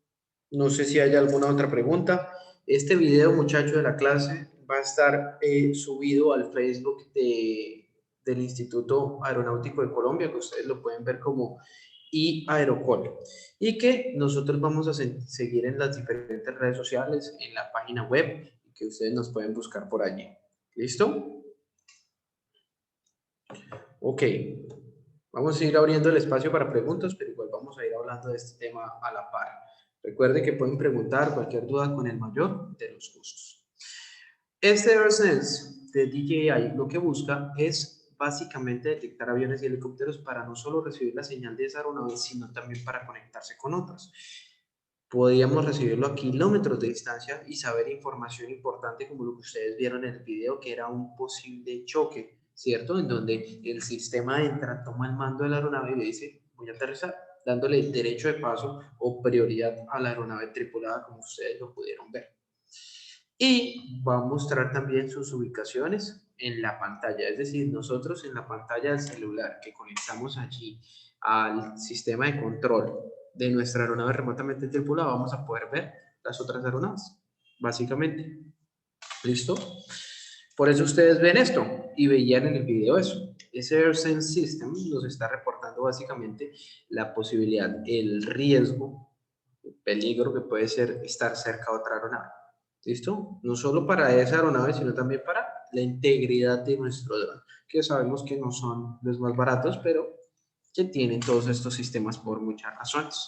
No sé si hay alguna otra pregunta. Este video, muchachos, de la clase va a estar subido al Facebook del Instituto Aeronáutico de Colombia, que ustedes lo pueden ver como iAerocol, y que nosotros vamos a seguir en las diferentes redes sociales, en la página web, que ustedes nos pueden buscar por allí. ¿Listo? Ok. Vamos a ir abriendo el espacio para preguntas, pero igual vamos a ir hablando de este tema a la par. Recuerden que pueden preguntar cualquier duda con el mayor de los gustos. Este AirSense de DJI lo que busca es básicamente detectar aviones y helicópteros para no solo recibir la señal de esa aeronave, sino también para conectarse con otras. Podríamos recibirlo a kilómetros de distancia y saber información importante como lo que ustedes vieron en el video, que era un posible choque, ¿cierto? En donde el sistema entra, toma el mando de la aeronave y le dice, voy a aterrizar, dándole derecho de paso o prioridad a la aeronave tripulada, como ustedes lo pudieron ver. Y va a mostrar también sus ubicaciones en la pantalla, es decir, nosotros en la pantalla del celular que conectamos allí al sistema de control de nuestra aeronave remotamente tripulada, vamos a poder ver las otras aeronaves, básicamente. ¿Listo? Por eso ustedes ven esto y veían en el video eso. Ese AirSense System nos está reportando básicamente la posibilidad, el riesgo, el peligro que puede ser estar cerca de otra aeronave. ¿Listo? No solo para esa aeronave, sino también para la integridad de nuestro dron, que sabemos que no son los más baratos, pero que tienen todos estos sistemas por muchas razones.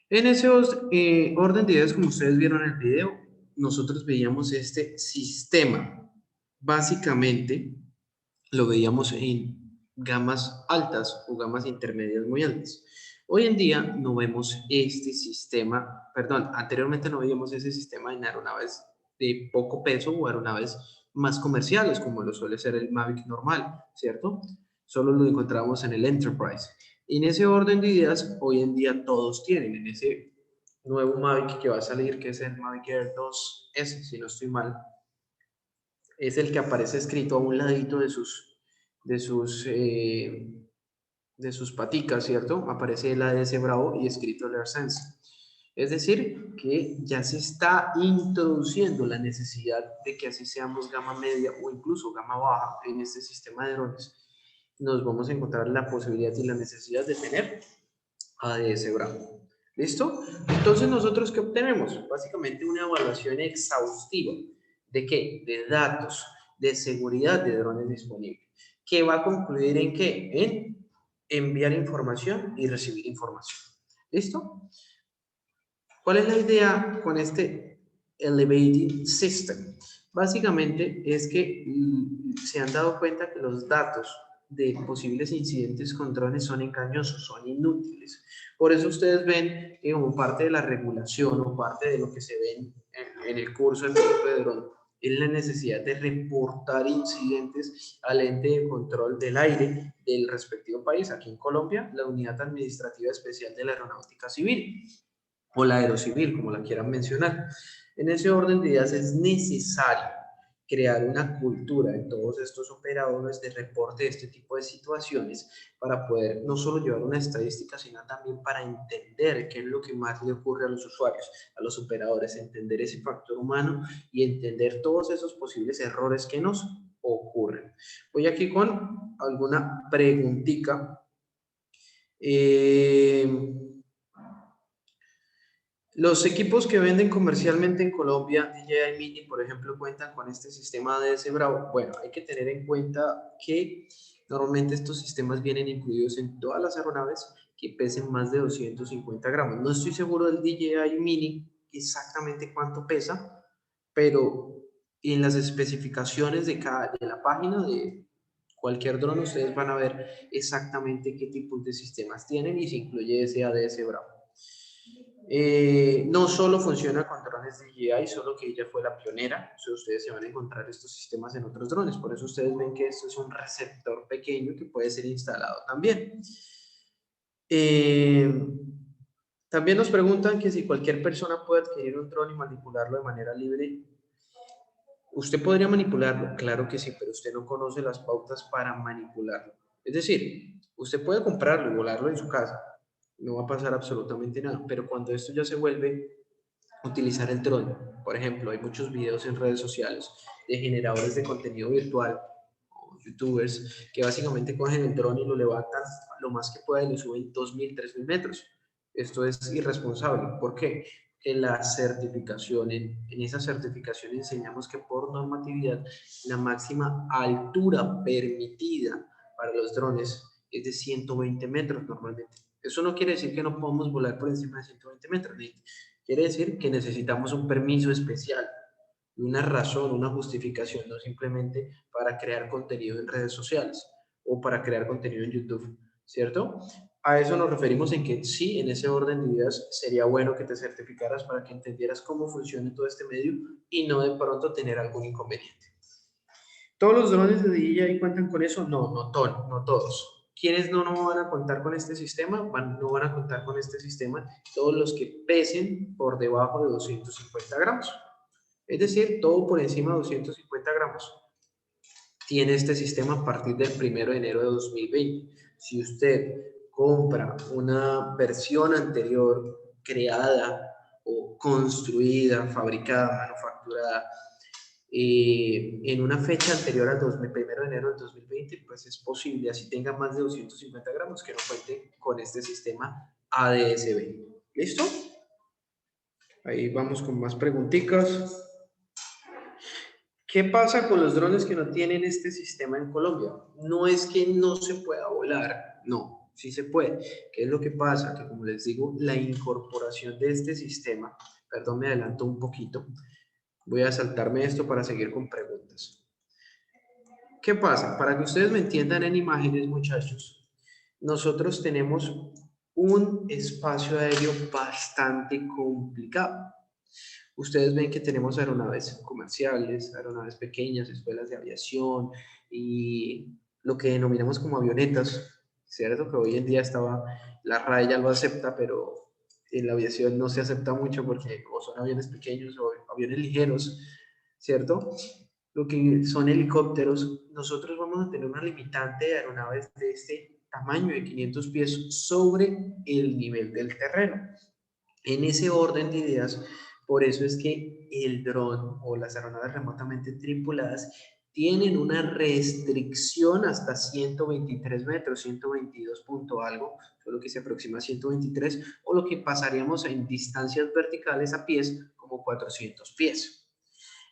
En ese orden de ideas, como ustedes vieron en el video, nosotros veíamos este sistema. Básicamente, lo veíamos en gamas altas o gamas intermedias muy altas. Hoy en día no vemos este sistema, perdón, anteriormente no veíamos ese sistema en aeronaves de poco peso o aeronaves más comerciales, como lo suele ser el Mavic normal, ¿cierto? Solo lo encontramos en el Enterprise. Y en ese orden de ideas, hoy en día todos tienen, en ese nuevo Mavic que va a salir, que es el Mavic Air 2S, si no estoy mal, es el que aparece escrito a un ladito de sus paticas, ¿cierto? Aparece el ADS Bravo y escrito el AirSense. Es decir, que ya se está introduciendo la necesidad de que así seamos gama media o incluso gama baja en este sistema de drones. Nos vamos a encontrar la posibilidad y la necesidad de tener ADS Bravo. ¿Listo? Entonces, ¿nosotros qué obtenemos? Básicamente una evaluación exhaustiva. ¿De qué? De datos, de seguridad de drones disponibles. ¿Que va a concluir en qué? En enviar información y recibir información. ¿Listo? ¿Cuál es la idea con este Elevating System? Básicamente es que se han dado cuenta que los datos de posibles incidentes con drones son engañosos, son inútiles. Por eso ustedes ven que como parte de la regulación o parte de lo que se ve en el curso de piloto de dron es la necesidad de reportar incidentes al ente de control del aire del respectivo país. Aquí en Colombia, la Unidad Administrativa Especial de la Aeronáutica Civil o la aerocivil, como la quieran mencionar. En ese orden de ideas es necesario crear una cultura en todos estos operadores de reporte de este tipo de situaciones para poder no solo llevar una estadística, sino también para entender qué es lo que más le ocurre a los usuarios, a los operadores, entender ese factor humano y entender todos esos posibles errores que nos ocurren. Voy aquí con alguna preguntita Los equipos que venden comercialmente en Colombia, DJI Mini, por ejemplo, cuentan con este sistema ADS Bravo. Bueno, hay que tener en cuenta que normalmente estos sistemas vienen incluidos en todas las aeronaves que pesen más de 250 gramos. No estoy seguro del DJI Mini exactamente cuánto pesa, pero en las especificaciones de la página de cualquier dron ustedes van a ver exactamente qué tipos de sistemas tienen y se incluye ese ADS Bravo. No solo funciona con drones DJI, solo que ella fue la pionera. O sea, ustedes se van a encontrar estos sistemas en otros drones. Por eso ustedes ven que esto es un receptor pequeño que puede ser instalado también. También nos preguntan que si cualquier persona puede adquirir un dron y manipularlo de manera libre. ¿Usted podría manipularlo? Claro que sí, pero usted no conoce las pautas para manipularlo. Es decir, usted puede comprarlo y volarlo en su casa. No va a pasar absolutamente nada. Pero cuando esto ya se vuelve utilizar el dron, por ejemplo, hay muchos videos en redes sociales de generadores de contenido virtual, o youtubers, que básicamente cogen el dron y lo levantan lo más que pueden y lo suben 2.000, 3.000 metros. Esto es irresponsable. ¿Por qué? Que la certificación, en esa certificación enseñamos que por normatividad la máxima altura permitida para los drones es de 120 metros normalmente. Eso no quiere decir que no podamos volar por encima de 120 metros. Quiere decir que necesitamos un permiso especial, una razón, una justificación, no simplemente para crear contenido en redes sociales o para crear contenido en YouTube, ¿cierto? A eso nos referimos en que sí, en ese orden de ideas sería bueno que te certificaras para que entendieras cómo funciona todo este medio y no de pronto tener algún inconveniente. ¿Todos los drones de DJI cuentan con eso? No, no todos. ¿Quiénes no van a contar con este sistema? No van a contar con este sistema todos los que pesen por debajo de 250 gramos. Es decir, todo por encima de 250 gramos tiene este sistema a partir del 1 de enero de 2020. Si usted compra una versión anterior creada o construida, fabricada, manufacturada, en una fecha anterior al 1 de enero del 2020, pues es posible, así tenga más de 250 gramos, que no cuente con este sistema ADS-B. ¿Listo? Ahí vamos con más preguntitas. ¿Qué pasa con los drones que no tienen este sistema en Colombia? No es que no se pueda volar, no, sí se puede. ¿Qué es lo que pasa? Que como les digo, la incorporación de este sistema, perdón, me adelanto un poquito, voy a saltarme esto para seguir con preguntas. ¿Qué pasa? Para que ustedes me entiendan en imágenes, muchachos, nosotros tenemos un espacio aéreo bastante complicado. Ustedes ven que tenemos aeronaves comerciales, aeronaves pequeñas, escuelas de aviación y lo que denominamos como avionetas, ¿cierto? Que hoy en día la RAE ya lo acepta, pero en la aviación no se acepta mucho porque o son aviones pequeños o aviones ligeros, ¿cierto? Lo que son helicópteros, nosotros vamos a tener una limitante de aeronaves de este tamaño de 500 pies sobre el nivel del terreno. En ese orden de ideas, por eso es que el dron o las aeronaves remotamente tripuladas tienen una restricción hasta 123 metros, 122 punto algo, solo que se aproxima a 123, o lo que pasaríamos en distancias verticales a pies como 400 pies.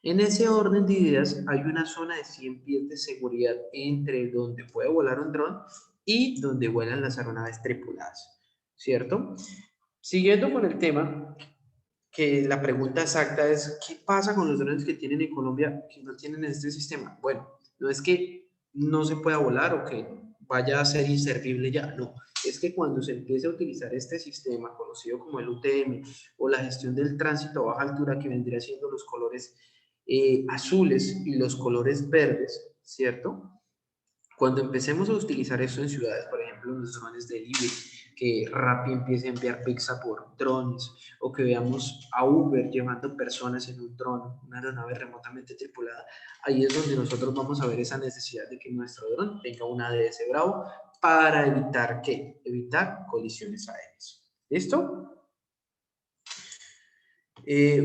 En ese orden de ideas hay una zona de 100 pies de seguridad entre donde puede volar un dron y donde vuelan las aeronaves tripuladas, ¿cierto? Siguiendo con el tema, que la pregunta exacta es, ¿qué pasa con los drones que tienen en Colombia que no tienen este sistema? Bueno, no es que no se pueda volar o que vaya a ser inservible ya, no. Es que cuando se empiece a utilizar este sistema conocido como el UTM o la gestión del tránsito a baja altura, que vendría siendo los colores azules y los colores verdes, ¿cierto? Cuando empecemos a utilizar esto en ciudades, por ejemplo, en los drones de delivery, que Rappi empiece a enviar pizza por drones, o que veamos a Uber llevando personas en un dron, una aeronave remotamente tripulada, ahí es donde nosotros vamos a ver esa necesidad de que nuestro dron tenga un ADS Bravo para evitar ¿qué? Evitar colisiones aéreas. ¿Listo?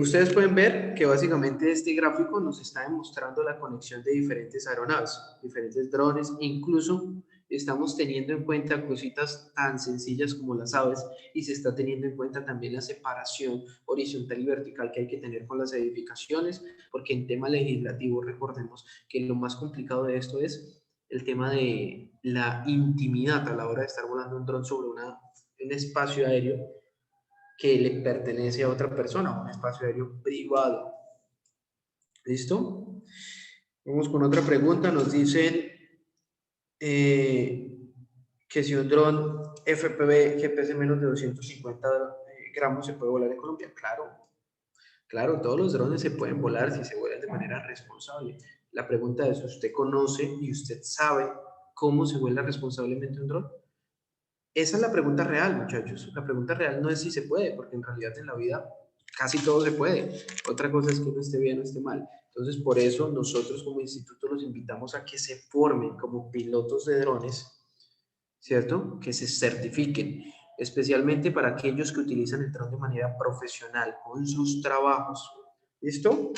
Ustedes pueden ver que básicamente este gráfico nos está demostrando la conexión de diferentes aeronaves, diferentes drones, incluso estamos teniendo en cuenta cositas tan sencillas como las aves y se está teniendo en cuenta también la separación horizontal y vertical que hay que tener con las edificaciones, porque en tema legislativo recordemos que lo más complicado de esto es el tema de la intimidad a la hora de estar volando un dron sobre un espacio aéreo que le pertenece a otra persona, un espacio aéreo privado. ¿Listo? Vamos con otra pregunta. Nos dicen que si un dron FPV que pese menos de 250 gramos se puede volar en Colombia. Claro, claro, todos los drones se pueden volar si se vuelan de manera responsable. La pregunta es, ¿usted conoce y usted sabe cómo se vuela responsablemente un dron? Esa es la pregunta real, muchachos. La pregunta real no es si se puede, porque en realidad en la vida casi todo se puede. Otra cosa es que no esté bien o esté mal. Entonces, por eso nosotros como instituto los invitamos a que se formen como pilotos de drones, ¿cierto? Que se certifiquen, especialmente para aquellos que utilizan el dron de manera profesional con sus trabajos. ¿Listo?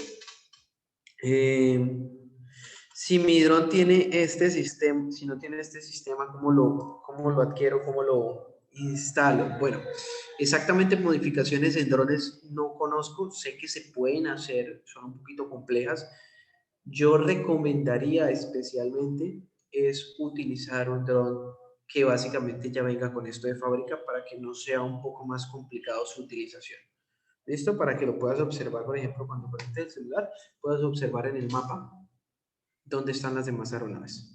Si mi dron tiene este sistema, si no tiene este sistema, cómo lo adquiero? ¿Cómo lo instalo? Bueno, exactamente modificaciones en drones no conozco, sé que se pueden hacer, son un poquito complejas. Yo recomendaría especialmente es utilizar un dron que básicamente ya venga con esto de fábrica para que no sea un poco más complicado su utilización. ¿Listo? Para que lo puedas observar, por ejemplo, cuando conectes el celular, puedas observar en el mapa dónde están las demás aeronaves.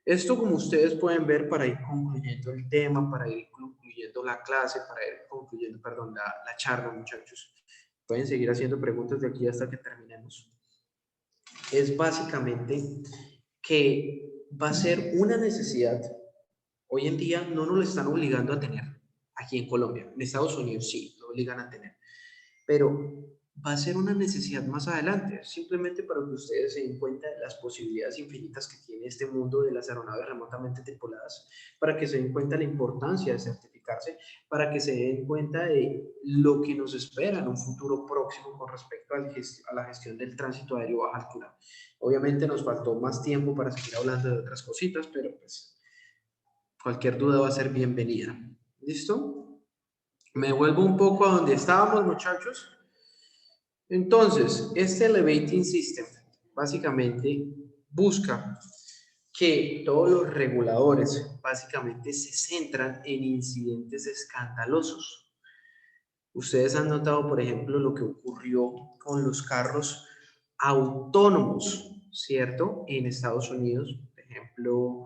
Esto, como ustedes pueden ver, para ir concluyendo el tema, para ir concluyendo la clase, para ir concluyendo, perdón, la charla, muchachos. Pueden seguir haciendo preguntas de aquí hasta que terminemos. Es básicamente que va a ser una necesidad. Hoy en día no nos lo están obligando a tener aquí en Colombia. En Estados Unidos sí, lo obligan a tener. Pero va a ser una necesidad más adelante, simplemente para que ustedes se den cuenta de las posibilidades infinitas que tiene este mundo de las aeronaves remotamente tripuladas, para que se den cuenta de la importancia de certificarse, para que se den cuenta de lo que nos espera en un futuro próximo con respecto a la gestión del tránsito aéreo a baja altura. Obviamente nos faltó más tiempo para seguir hablando de otras cositas, pero pues cualquier duda va a ser bienvenida. ¿Listo? Me vuelvo un poco a donde estábamos, muchachos. Entonces, este Elevating System básicamente busca que todos los reguladores básicamente se centran en incidentes escandalosos. Ustedes han notado, por ejemplo, lo que ocurrió con los carros autónomos, ¿cierto? En Estados Unidos, por ejemplo,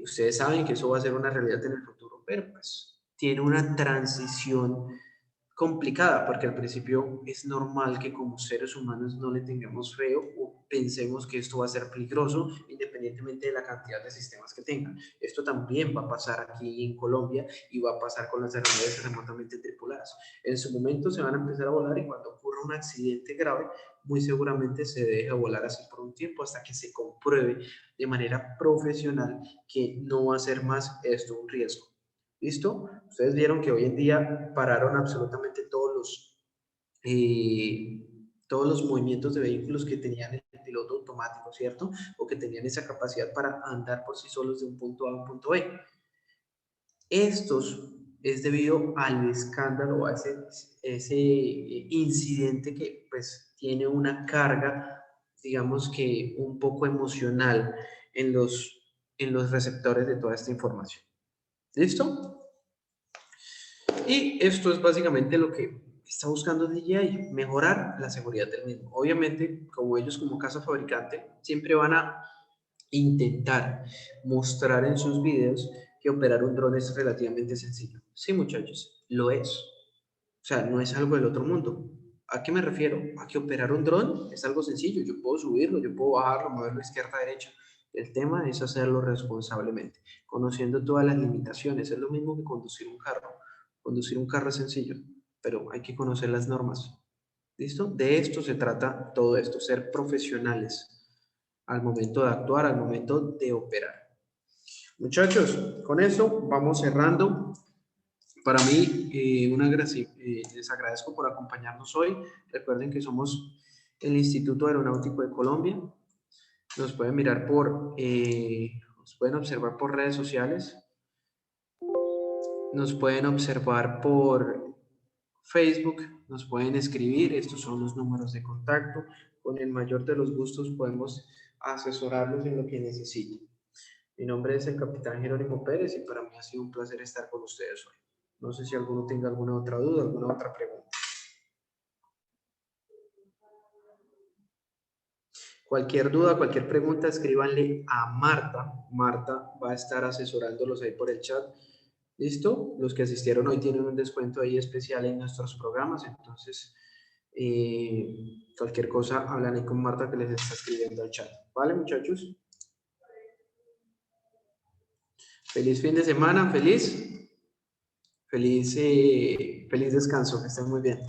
ustedes saben que eso va a ser una realidad en el futuro, pero pues tiene una transición complicada, porque al principio es normal que como seres humanos no le tengamos feo o pensemos que esto va a ser peligroso independientemente de la cantidad de sistemas que tengan. Esto también va a pasar aquí en Colombia y va a pasar con las aeronaves remotamente tripuladas. En su momento se van a empezar a volar y cuando ocurra un accidente grave, muy seguramente se deja volar así por un tiempo hasta que se compruebe de manera profesional que no va a ser más esto un riesgo. ¿Listo? Ustedes vieron que hoy en día pararon absolutamente todos los movimientos de vehículos que tenían el piloto automático, ¿cierto? O que tenían esa capacidad para andar por sí solos de un punto A a un punto B. Estos es debido al escándalo, a ese incidente que pues tiene una carga, digamos que un poco emocional en los receptores de toda esta información. ¿Listo? Y esto es básicamente lo que está buscando DJI, mejorar la seguridad del mismo. Obviamente, como ellos como casa fabricante, siempre van a intentar mostrar en sus videos que operar un dron es relativamente sencillo. Sí, muchachos, lo es. O sea, no es algo del otro mundo. ¿A qué me refiero? A que operar un dron es algo sencillo. Yo puedo subirlo, yo puedo bajarlo, moverlo izquierda a derecha. El tema es hacerlo responsablemente, conociendo todas las limitaciones. Es lo mismo que conducir un carro. Conducir un carro es sencillo, pero hay que conocer las normas. ¿Listo? De esto se trata todo esto, ser profesionales al momento de actuar, al momento de operar. Muchachos, con eso vamos cerrando. Para mí, les agradezco por acompañarnos hoy. Recuerden que somos el Instituto Aeronáutico de Colombia. Nos pueden mirar por Nos pueden observar por redes sociales. Nos pueden observar por Facebook. Nos pueden escribir. Estos son los números de contacto. Con el mayor de los gustos podemos asesorarlos en lo que necesiten. Mi nombre es el capitán Jerónimo Pérez y para mí ha sido un placer estar con ustedes hoy. No sé si alguno tenga alguna otra duda, alguna otra pregunta. Cualquier duda, cualquier pregunta, escríbanle a Marta. Marta va a estar asesorándolos ahí por el chat. ¿Listo? Los que asistieron hoy tienen un descuento ahí especial en nuestros programas. Entonces, cualquier cosa, hablan ahí con Marta que les está escribiendo al chat. ¿Vale, muchachos? Feliz fin de semana, feliz descanso, que estén muy bien.